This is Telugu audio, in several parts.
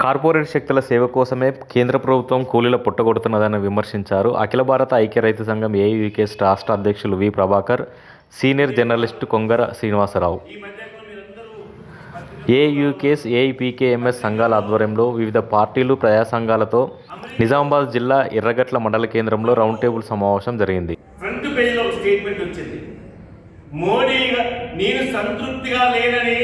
కార్పొరేట్ శక్తుల సేవ కోసమే కేంద్ర ప్రభుత్వం కూలీల పుట్టగొడుతున్నదని విమర్శించారు. అఖిల భారత ఐక్య రైతు సంఘం ఏఐయూకేఎస్ రాష్ట్ర అధ్యక్షులు V. Prabhakar, senior journalist Kongara Srinivasarao. AIUKS, AIPKMS సంఘాల ఆధ్వర్యంలో వివిధ పార్టీలు, ప్రజా సంఘాలతో నిజామాబాద్ జిల్లా ఎర్రగట్ల మండల కేంద్రంలో రౌండ్ టేబుల్ సమావేశం జరిగింది. ఫ్రంట్ పేజీలో ఒక స్టేట్మెంట్ వచ్చింది. మోడీ నేను సంతృప్తిగా లేనని,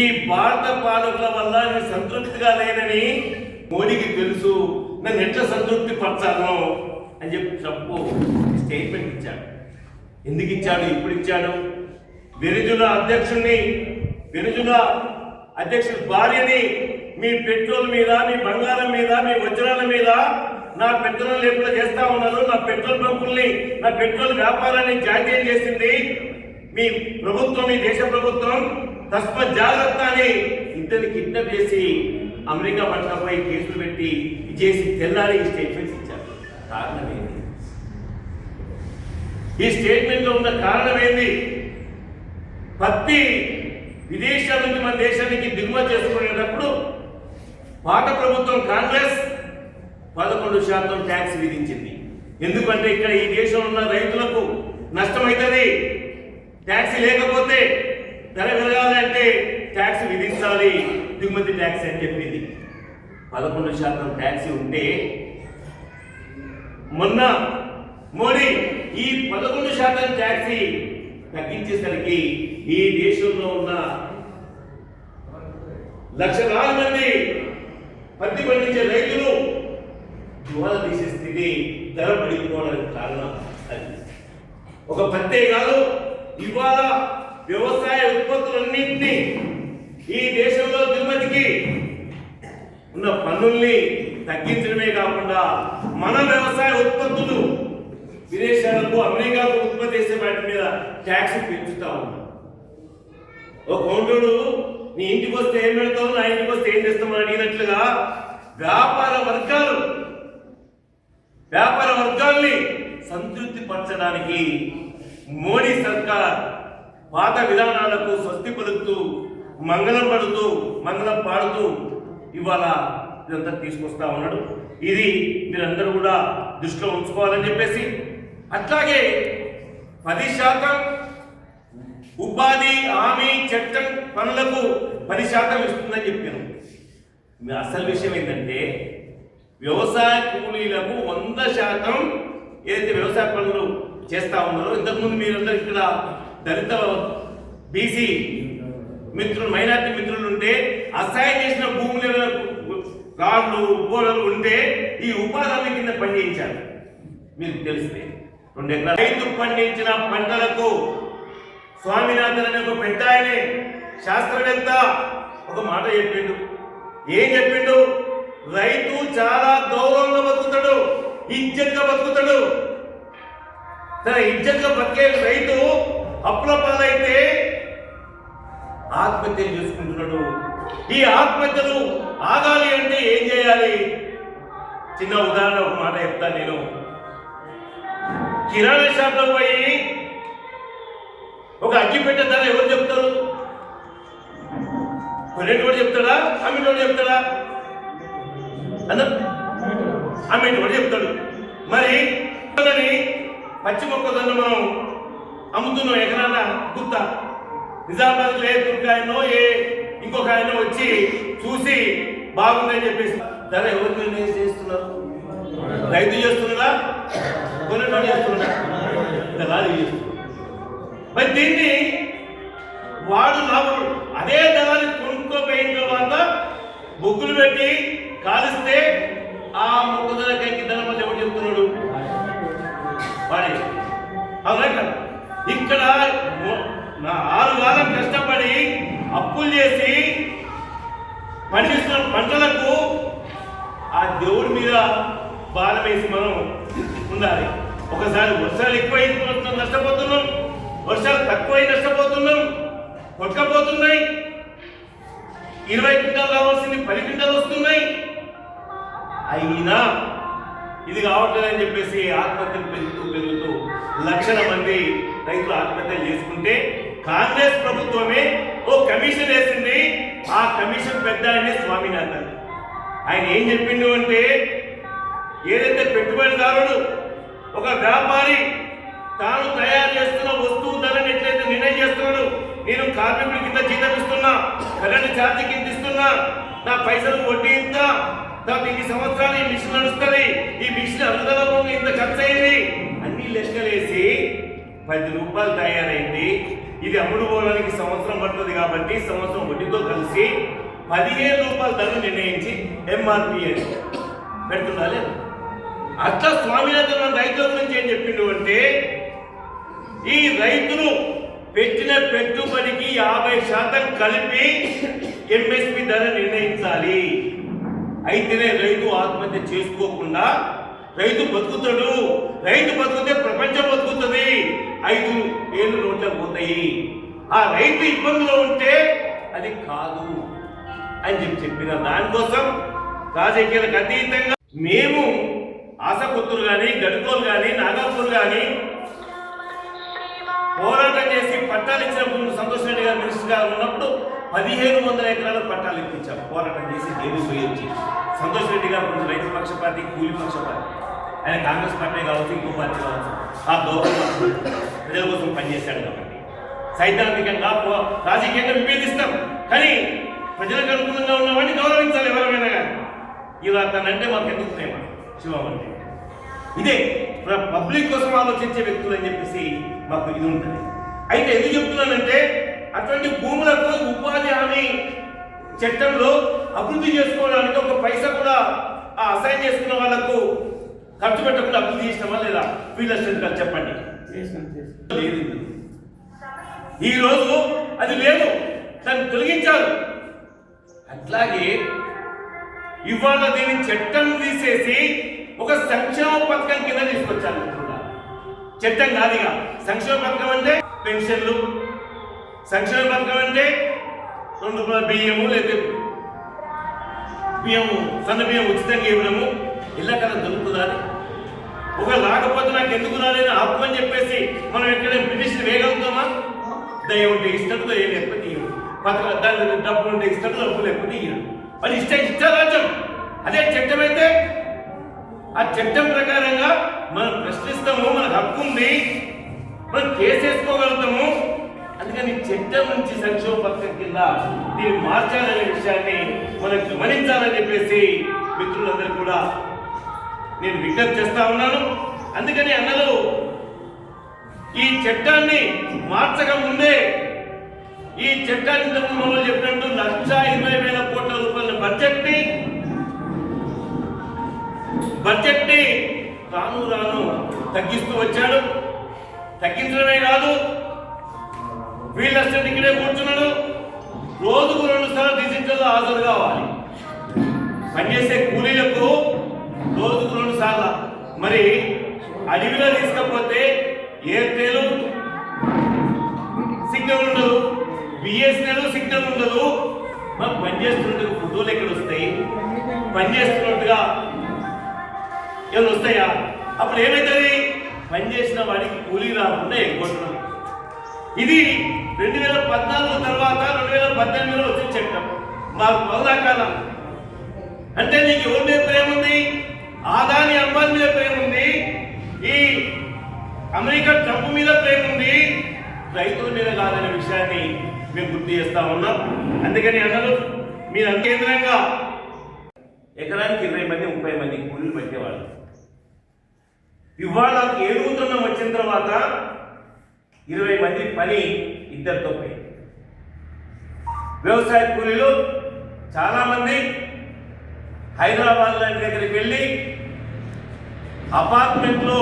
ఈ భారత పాలకుల వల్ల నేను సంతృప్తిగా లేనని మోడీకి తెలుసు, నన్ను ఎట్లా సంతృప్తి పరచాను అని చెప్పి తప్పు స్టేట్మెంట్ ఇచ్చాడు. ఎందుకు ఇచ్చాడు, ఇప్పుడు ఇచ్చాడు? వెనుజులా అధ్యక్షుడి భార్యని మీ పెట్రోల్ మీద, మీ బంగారం మీద, మీ వజ్రాల మీద నా పెట్రోల్ లేకుండా చేస్తా ఉన్నారు. నా పెట్రోల్ బంకుల్ని, నా పెట్రోల్ వ్యాపారాన్ని జాతీయం చేసింది మీ ప్రభుత్వం, మీ దేశ ప్రభుత్వం. తస్మత్ జాగ్రత్త అని ఇద్దరిని కిడ్నాప్ చేసి అమెరికా పట్టణపై కేసులు పెట్టి చేసి తెల్లారి ఈ స్టేట్మెంట్స్ ఇచ్చారు. కారణం ఏంటి? ఈ స్టేట్మెంట్ లో ఉన్న కారణం ఏంటి? పత్తి విదేశాల నుంచి మన దేశానికి దిగుమతి చేసుకునేటప్పుడు పాత ప్రభుత్వం కాంగ్రెస్ 11% ట్యాక్స్ విధించింది. ఎందుకంటే ఇక్కడ ఈ దేశంలో ఉన్న రైతులకు నష్టమవుతుంది. ట్యాక్స్ లేకపోతే ధర పెరగాలంటే ట్యాక్స్ విధించాలి, దిగుమతి ట్యాక్స్ అని చెప్పింది. 11% ట్యాక్స్ ఉంటే మొన్న మోడీ ఈ 11% ట్యాక్స్ తగ్గించేసరికి ఈ దేశంలో ఉన్న లక్షలాది మంది పత్తి పండించే రైతులు దివాలా తీసే స్థితి, ధర పడిపోవడానికి కారణం అది. ఒక పత్తే కాదు, ఇవాళ వ్యవసాయ ఉత్పత్తులన్నింటినీ ఈ దేశంలో దిగుమతికి ఉన్న పన్నుల్ని తగ్గించడమే కాకుండా మన వ్యవసాయ ఉత్పత్తులు విదేశాలకు, అమెరికాకు ఉత్పత్తి చేసే వాటి మీద ట్యాక్స్ పెంచుతా ఉన్నాం. ఒక కౌంటరు నీ ఇంటికి వస్తే ఏం పెడతావు, నా ఇంటికి వస్తే ఏం చేస్తామని అడిగినట్లుగా వ్యాపార వర్గాల్ని సంతృప్తి పరచడానికి మోడీ సర్కార్ పాత విధానాలకు స్వస్తి పలుకుతూ, మంగళం పాడుతూ ఇవాళ ఇదంతా తీసుకొస్తా ఉన్నాడు. ఇది మీరందరూ కూడా దృష్టిలో ఉంచుకోవాలని చెప్పేసి, అట్లాగే 10% ఉపాధి హామీ చట్టం పనులకు 10% ఇస్తుందని చెప్పాను. అసలు విషయం ఏంటంటే వ్యవసాయ కూలీలకు 100% ఏదైతే వ్యవసాయ పనులు చేస్తా ఉన్నారో, ఇంతకుముందు మీరందరూ ఇక్కడ దళిత, బీసీ మిత్రులు, మైనార్టీ మిత్రులు ఉంటే అసైన్ చేసిన భూములు, రాళ్ళు, గోడలు ఉంటే ఈ ఉపాధి హామీ కింద పనిచేయించారు. మీకు తెలిస్తే 2 ఎకరాలు రైతు పండించిన పంటలకు స్వామినాథన్ అనే ఒక పెద్ద ఆయనే శాస్త్రవేత్త ఒక మాట చెప్పిండు. ఏం చెప్పిండు? రైతు చాలా గౌరవంగా బతుకుతాడు, ఇజ్జత్గా బతుకుతాడు. తన ఇజ్జత్గా బతికే రైతు అప్పుల పాలైతే ఆత్మహత్యలు చేసుకుంటున్నాడు. ఈ ఆత్మహత్యలు ఆగాలి అంటే ఏం చేయాలి? చిన్న ఉదాహరణ ఒక మాట చెప్తాను నేను. కిరాణా షాప్ లో పోయి ఒక అగ్గిపెట్టె ధర ఎవరు చెప్తారు? కొనేటోడు చెప్తాడా, అమ్మేటోడు చెప్తాడా? అమ్మేటోడు చెప్తాడు. మరి పచ్చి మొక్కజొన్న మనం అమ్ముతున్నాం ఎకరాల గుత్త. నిజామాబాద్ లే దుర్గాయనో ఇంకొక ఆయన వచ్చి చూసి బాగుందని చెప్పేసి ధర ఎవరు నిర్ణయం చేస్తున్నారు? రైతు చేస్తున్నారా, కొనేటోడు చేస్తున్నారా? దళాలు చేస్తున్నారు. మరి దీన్ని వాడు లాభం, అదే దళాన్ని కొనుక్కోపోయిన తర్వాత బొగ్గులు పెట్టి కాలిస్తే ఆ మొక్కజొన్నకి ధర మళ్ళీ ఎవరు చెప్తున్నాడు? వాడే. అవునా? ఇక్కడ 6 వారం కష్టపడి అప్పులు చేసి పండిస్తున్న పంటలకు ఆ దేవుడి మీద భారం వేసి మనం ఉండాలి. ఒకసారి వర్షాలు ఎక్కువై నష్టపోతున్నాం, వర్షాలు తక్కువై నష్టపోతున్నాం, కొట్టకపోతున్నాయి. 20 క్వింటాలు రావాల్సింది 10 క్వింటాలు వస్తున్నాయి. అయినా ఇది కావట్లేదని చెప్పేసి ఆత్మహత్యలు పెరుగుతూ లక్షల మంది రైతులు ఆత్మహత్యలు చేసుకుంటే కాంగ్రెస్ ప్రభుత్వమే ఓ కమిషన్ వేసింది. ఆ కమిషన్ పెద్ద ఆయనే స్వామినాథన్. ఆయన ఏం చెప్పిండు అంటే, ఏదైతే పెట్టుబడిదారుడు ఒక వ్యాపారి తాను తయారు చేస్తున్న వస్తువు ధరని ఎట్లయితే నిర్ణయం చేస్తున్నాడు, నేను కార్మికుడి కింద జీతం ఇస్తున్నా, కరెంటు ఛార్జీ కింద ఇస్తున్నా, నా పైసలు వడ్డీ ఇంత, నాకు ఇన్ని సంవత్సరాలు ఈ మిషన్ నడుస్తుంది, ఈ మిషన్ అరుదలలో ఇంత ఖర్చు అయింది, అన్ని లెక్కలేసి 10 రూపాయలు తయారైంది, ఇది అమ్ముడు పోవడానికి సంవత్సరం పడుతుంది కాబట్టి సంవత్సరం వడ్డీతో కలిసి 15 రూపాయల ధర నిర్ణయించి ఎంఆర్పి అని పెడుతుండాలి. అట్లా స్వామినాథన్ రైతుల గురించి ఏం చెప్పిండు అంటే, ఈ రైతులు పెట్టిన పెట్టుబడికి 50% కలిపి ఎంఎస్పి ధర నిర్ణయించాలి. అయితేనే రైతు ఆత్మహత్య చేసుకోకుండా రైతు బతుకుతాడు. రైతు బతుకుతే ప్రపంచం బతుకుతుంది. 5 ఏళ్ళు నోట్ల పోతాయి. ఆ రైతు ఇబ్బందులో ఉంటే అది కాదు అని చెప్పిన దానికోసం రాజకీయాలకు అతీతంగా మేము ఆశకొత్తులు కానీ, గడుకోలు కానీ, నాగపూర్ కానీ పోరాటం చేసి పట్టాలు ఇచ్చినప్పుడు సంతోష్ రెడ్డి గారు మినిస్టర్ గారు ఉన్నప్పుడు 1500 ఎకరాల పట్టాలు ఇప్పించాం. పోరాటం చేసి జైలు పోయొచ్చి సంతోష్ రెడ్డి గారు కొంచెం రైతు పక్షపాతి, కూలి పక్షపాతి, ఆయన కాంగ్రెస్ పార్టీ కావచ్చు, ఇంకో పార్టీ కావచ్చు, ఆ గౌరవం ప్రజల కోసం పనిచేశాడు కాబట్టి సైద్ధాంతికంగా రాజకీయంగా విభేదిస్తాం, కానీ ప్రజలకు అనుకూలంగా ఉన్నవాడిని గౌరవించాలి ఎవరైనా కానీ. ఇలా తనంటే మాకు ఎందుకు ప్రేమ శివం అంటే ఇదే పబ్లిక్ కోసం ఆలోచించే వ్యక్తులు అని చెప్పేసి మాకు ఇది ఉంటుంది. అయితే ఎందుకు చెప్తున్నానంటే, అటువంటి భూములకు ఉపాధి హామీ చట్టంలో అభివృద్ధి చేసుకోవడానికి ఒక పైసా కూడా ఆ అసైన్ చేసుకున్న వాళ్ళకు ఖర్చు పెట్టకుండా అభివృద్ధి చేసినామా లేదా? ఫీల్డ్ అసిస్టెంట్ గారు చెప్పండి. లేదు, ఈ రోజు అది లేదు, దాన్ని తొలగించారు. అట్లాగే ఇవాళ దీని చట్టం తీసేసి ఒక సంక్షేమ పథకం కింద తీసుకొచ్చారు. చట్టం కాదుగా. సంక్షేమ పథకం అంటే పెన్షన్లు, సంక్షేమ పథకం అంటే 2 రూపాయల బియ్యము, లేదా బియ్యము, సన్న బియ్యం ఉచితంగా ఇవ్వడము, ఇలా కదా దొరుకుతుందా? ఒక రాకపోతే నాకు ఎందుకు రాలేదు హక్కు అని చెప్పేసి మనం ఎక్కడ బ్రిటిష్ వేయగలుగుతామా? దయ ఉంటే ఇస్తాడు, దయ లేకపోతే ఇయ్యడు. పథకం దాని డబ్బులు ఉంటే ఇస్తాడు, డబ్బు లేకపోతే ఇయ్యడు. మరి ఇష్ట రాజ్యం. అదే చట్టం అయితే ఆ చట్టం ప్రకారంగా మనం ప్రశ్నిస్తాము, మనకు హక్కు ఉంది, మనం కేసు వేసుకోగలుగుతాము. అందుకని చట్టం నుంచి సంక్షేమ పథకం కింద దీన్ని మార్చాలనే విషయాన్ని మనం గమనించాలని చెప్పేసి మిత్రులందరూ కూడా నేను విజ్ఞప్తి చేస్తా ఉన్నాను. అందుకని అన్నలు ఈ చట్టాన్ని మార్చక ముందే, ఈ చట్టాన్ని ఇంతకుముందు చెప్పినట్టు 1,20,000 కోట్ల రూపాయల బడ్జెట్ని రాను రాను తగ్గిస్తూ వచ్చాడు. తగ్గించడమే కాదు, ఫీల్డ్ అసిస్టెంట్ ఇక్కడే కూర్చున్నాడు, రోజుకు 2 సార్లు డిజిటల్లో హాజరు కావాలి. పనిచేసే కూలీలకు రోజుకు 2 సార్లు. మరి అడవిలో తీసుకపోతే ఎయిర్టెల్ సిగ్నల్ ఉండదు, బిఎస్ఎన్ఎల్ సిగ్నల్ ఉండదు. మరి పనిచేస్తున్నట్టుగా ఫోటోలు ఎక్కడ వస్తాయి? పనిచేస్తున్నట్టుగా ఏమైనా వస్తాయా? అప్పుడు ఏమవుతుంది? పనిచేసిన వాడికి కూలీ రాకుండా ఎగ్గొట్టడం. ఇది 2014 తర్వాత 2018లో వచ్చిన చట్టం. మాకు పౌరాకాలం అంటే నీకు ఎవరి మీద ప్రేమ ఉంది? ఆదాని అంబానీ మీద ప్రేమ ఉంది, ఈ అమెరికా ట్రంప్ మీద ప్రేమ ఉంది, రైతుల మీద కాదనే విషయాన్ని మేము గుర్తు చేస్తా ఉన్నాం. అందుకని అన్నలు మీరు కేంద్రంగా ఎకరానికి 20 మంది 30 మంది కూలీలు పెట్టేవాళ్ళు. ఇవాళ ఏడుగుతున్నాం వచ్చిన తర్వాత 20 మంది పని ఇద్దరితో పోయి. వ్యవసాయ కూలీలు చాలామంది హైదరాబాద్ లాంటి దగ్గరికి వెళ్ళి అపార్ట్మెంట్లో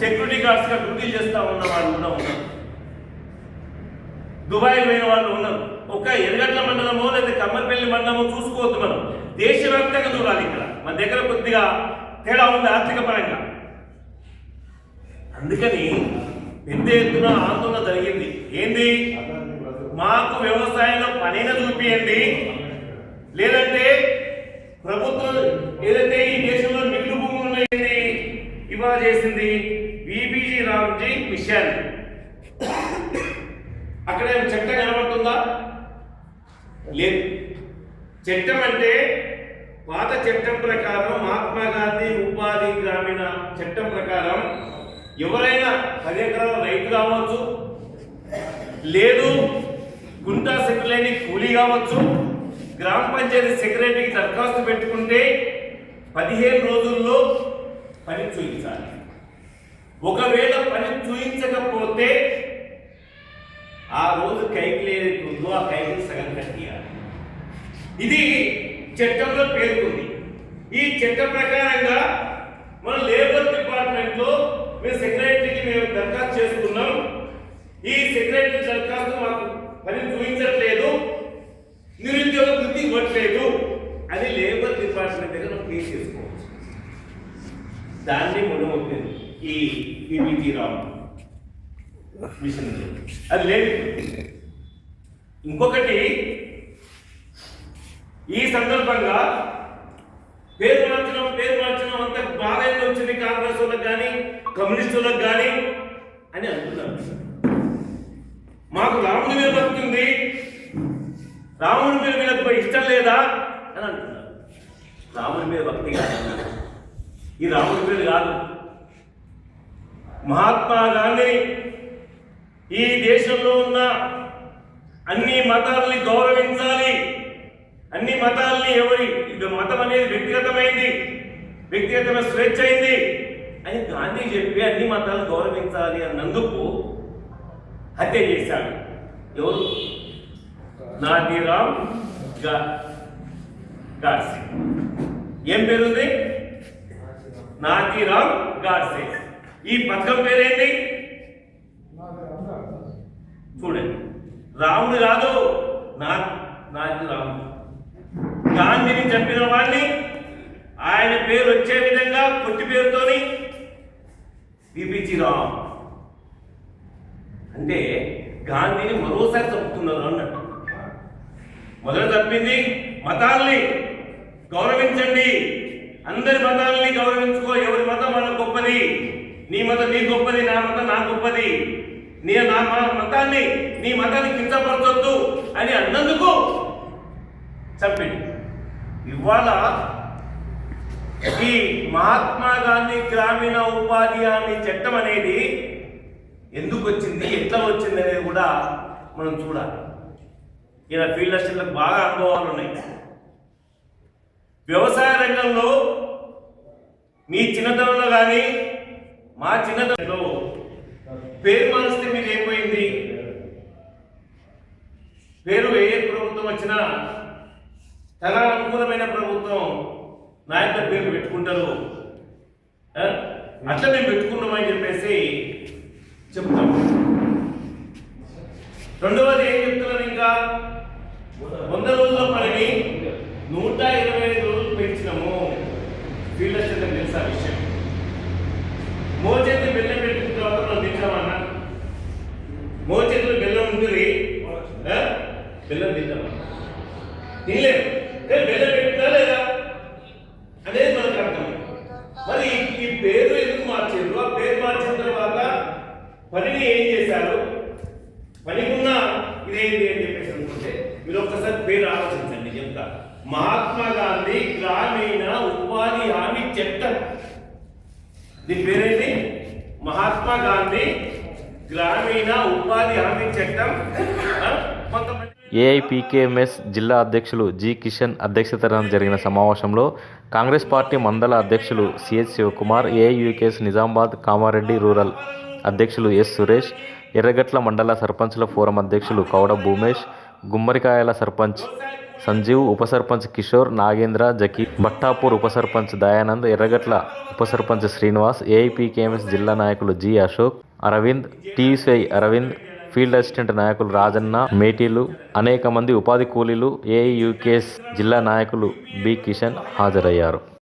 సెక్యూరిటీ గార్డ్స్గా డ్యూటీ చేస్తూ ఉన్న వాళ్ళు కూడా ఉన్నారు. దుబాయ్ పోయిన వాళ్ళు ఉన్నారు. ఒక ఎర్రగడ్ల మండలమో లేదా కమ్మర్పల్లి మండలమో చూసుకోవద్దు, మనం దేశవ్యాప్తంగా చూడాలి. ఇక్కడ మన దగ్గర కొద్దిగా తేడా ఉంది ఆర్థిక పరంగా. అందుకని పెద్ద ఎత్తున ఆందోళన జరిగింది. ఏంది? మాకు వ్యవసాయంలో పనైనా చూపియండి, లేదంటే ప్రభుత్వం ఏదైతే ఈ దేశంలో మిగులు భూములు ఉన్నాయండి ఇవాళ చేసింది విబిజి రామ్జీ మిషన్. అక్కడ చట్టం కనబడుతుందా? లేదు. ఏమంటే పాత చట్టం ప్రకారం మహాత్మా గాంధీ ఉపాధి గ్రామీణ చట్టం ప్రకారం ఎవరైనా 10 ఎకరాల రైతు కావచ్చు, లేదు గుంటా సెక్రటరీ కూలీ కావచ్చు, గ్రామ పంచాయతీ సెక్రటరీకి దరఖాస్తు పెట్టుకుంటే 15 రోజుల్లో పని చూపించాలి. ఒకవేళ పని చూపించకపోతే ఆ రోజు కైకిలు ఏదైతే ఉందో ఆ కైకిలు సగం కట్టియాలి. ఇది చట్టంలో పేర్కొంది. ఈ చట్టం ప్రకారంగా మన లేబర్ డిపార్ట్మెంట్లో మేము సెక్రటరీకి మేము దరఖాస్తు చేసుకున్నాం, ఈ సెక్రటరీ దరఖాస్తు మాకు పని చూపించట్లేదు, నిరుద్యోగ వృత్తి ఇవ్వట్లేదు అని లేబర్ డిపార్ట్మెంట్ దగ్గర మనం కేసు చేసుకోవచ్చు. దాన్ని మొదలవుతుంది ఈ పీపీటీ రావు మిషన్. అది లేదు. ఇంకొకటి, ఈ సందర్భంగా పేరు మార్చడం అంత బాగా వచ్చింది కాంగ్రెస్ వాళ్ళకి కానీ కమ్యూనిస్టులకు కానీ అని అంటున్నారు. మాకు రాముడి మీద భక్తి ఉంది, రాముడి మీద వీళ్ళకి ఇష్టం లేదా అని అంటున్నారు. రాముడి మీద భక్తి కాదు, ఈ రాముడి మీద కాదు. మహాత్మా గాంధీ ఈ దేశంలో ఉన్న అన్ని మతాలని గౌరవించాలి, అన్ని మతాలని ఇది మతం అనేది వ్యక్తిగతమైంది, వ్యక్తిగతమైన స్వేచ్ఛ అయింది అని గాంధీ చెప్పి అన్ని మతాలను గౌరవించాలి అన్నందుకు హత్య చేశాడు. ఎవరు? నాథీరామ్ గాడ్సే. ఏం పేరుంది? నాథీరామ్ గాడ్సే. ఈ పథకం పేరేంటి? చూడండి, రాముడు కాదు, నాథీరామ్. గాంధీని చంపిన వాడిని ఆయన పేరు వచ్చే విధంగా కొట్టి పేరుతోని పీపీజీ రామ్ అంటే గాంధీని మరోసారి చంపుతున్నారు అన్నట్టు. మొదట తప్పింది మతాల్ని గౌరవించండి, అందరి మతాలని గౌరవించుకో, ఎవరి మతం మన గొప్పది, నీ మతం నీ గొప్పది, నా మతం నా గొప్పది, నా మతాన్ని నీ మతాన్ని కించపరచొద్దు అని అన్నందుకు చంపింది. ఇవాళ ఈ మహాత్మా గాంధీ గ్రామీణ ఉపాధి హామీ చట్టం అనేది ఎందుకు వచ్చింది, ఎట్లా వచ్చింది అనేది కూడా మనం చూడాలి. ఇలా ఫీల్డ్ అసిస్టెంట్లకు బాగా అనుభవాలు ఉన్నాయి. వ్యవసాయ రంగంలో మీ చిన్నతనంలో కానీ మా చిన్నతనంలో పేరు మారిస్తే మీకు ఏమైపోయింది? పేరు ఏ ప్రభుత్వం వచ్చినా తన అనుకూలమైన ప్రభుత్వం నాయకుల పేరు పెట్టుకుంటారు, అట్లా మేము పెట్టుకున్నామని చెప్పేసి చెప్తాం. రెండవది ఏం చెప్తున్నారు, ఇంకా 100 రోజుల పనిని 125 రోజులు పెంచినాము. ఫీల్డ్ అసిస్టెంట్ తెలుసా విషయం? మోచేతులు బెల్లం పెట్టిన తర్వాత మనం తింటామన్నా, మోచేతులు బెల్లం ఉంటుంది, బెల్లం తింటామన్నా, తినలేదు. బెల్లం పెట్టినా లేదా అనేది మనకు అర్థం. మరి ఈ పేరు ఎందుకు మార్చారు? ఆ పేరు మార్చిన తర్వాత పనిని ఏం చేశారు, పనికున్న ఇదేంటి అని చెప్పేసి అనుకుంటే మీరు ఒక్కసారి పేరు ఆలోచించండి. చెప్తా, మహాత్మా గాంధీ గ్రామీణ ఉపాధి హామీ చట్టం. దీని పేరేంటి? మహాత్మా గాంధీ గ్రామీణ ఉపాధి హామీ చట్టం. కొంతమంది ఏఐపీకేఎంఎస్ జిల్లా అధ్యక్షులు జి కిషన్ అధ్యక్షతన జరిగిన సమావేశంలో కాంగ్రెస్ పార్టీ మండల అధ్యక్షులు సిహెచ్ శివకుమార్, ఏఐయూకేఎస్ నిజామాబాద్ కామారెడ్డి రూరల్ అధ్యక్షులు ఎస్ సురేష్, ఎర్రగట్ల మండల సర్పంచ్ల ఫోరం అధ్యక్షులు కౌడ భూమేష్, గుమ్మరికాయల సర్పంచ్ సంజీవ్, ఉప సర్పంచ్ కిషోర్, నాగేంద్ర, జకీ, భట్టాపూర్ ఉప సర్పంచ్ దయానంద్, ఎర్రగట్ల ఉప సర్పంచ్ శ్రీనివాస్, ఏఐపీకేఎంఎస్ జిల్లా నాయకులు G Ashok, Arvind, TSI Arvind, field assistant నాయకులు రాజన్న, మేటీలు, అనేక మంది ఉపాధి కూలీలు, ఏఐయూకేఎస్ జిల్లా నాయకులు బి కిషన్ హాజరయ్యారు.